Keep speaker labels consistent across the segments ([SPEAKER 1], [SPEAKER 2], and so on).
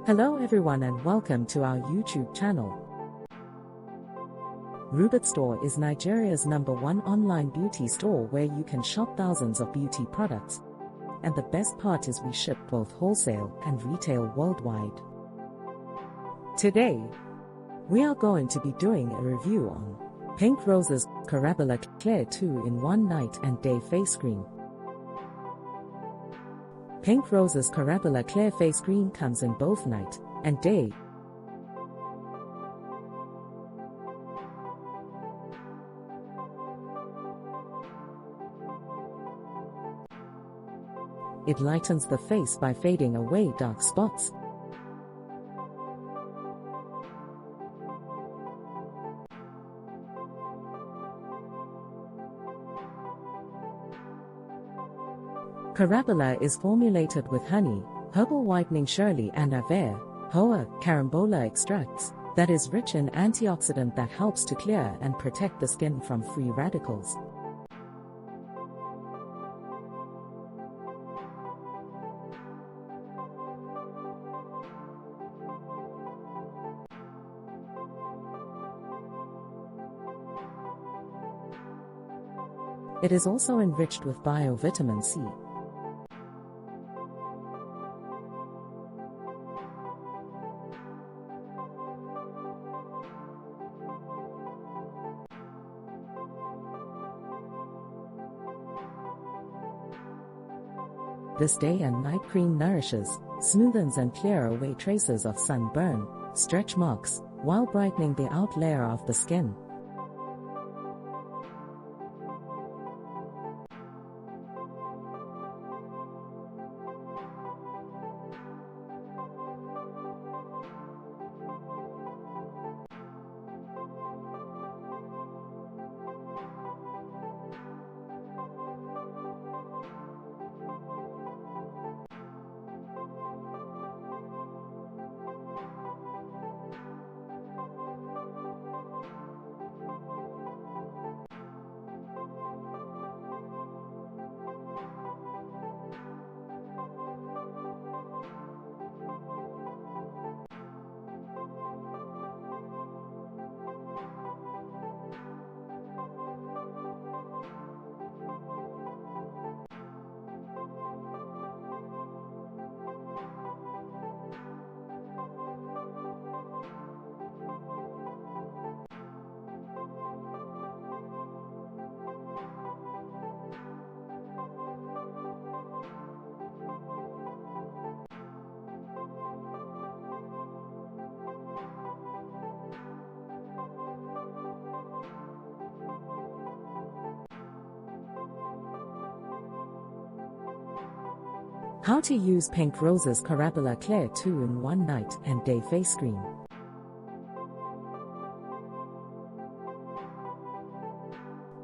[SPEAKER 1] Hello everyone and welcome to our YouTube channel. Rubit Store is Nigeria's #1 online beauty store where you can shop thousands of beauty products. And the best part is we ship both wholesale and retail worldwide. Today, we are going to be doing a review on Pink Rose's Carabola Clear 2-in-1 Night and Day Face Cream. Pink Rose's Carabola Clear Face Cream comes in both night and day. It lightens the face by fading away dark spots. Carabola is formulated with honey, herbal whitening Shirley and Ave, Hoa, Carabola extracts, that is rich in antioxidant that helps to clear and protect the skin from free radicals. It is also enriched with bio-vitamin C. This day and night cream nourishes, smoothens and clears away traces of sunburn, stretch marks, while brightening the outer layer of the skin. How to use Pink Rose's Carabola Clear 2-in-1 Night and Day Face Cream.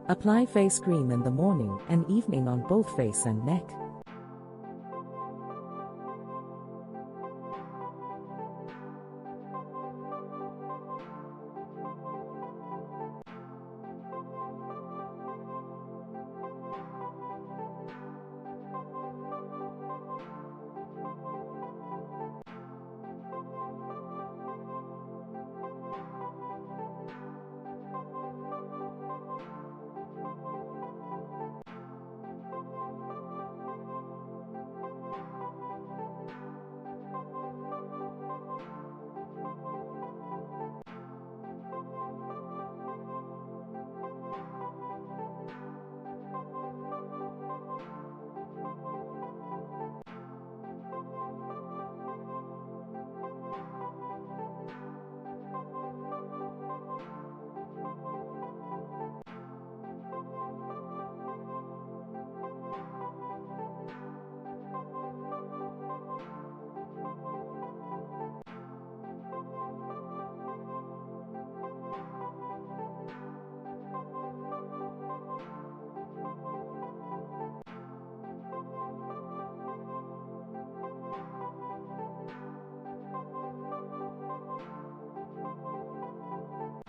[SPEAKER 1] Apply face cream in the morning and evening on both face and neck.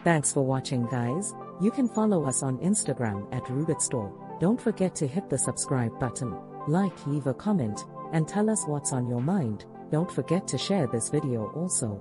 [SPEAKER 1] Thanks for watching guys. You can follow us on Instagram at Rubit Store. Don't forget to hit the subscribe button, like, leave a comment, and tell us what's on your mind. Don't forget to share this video also.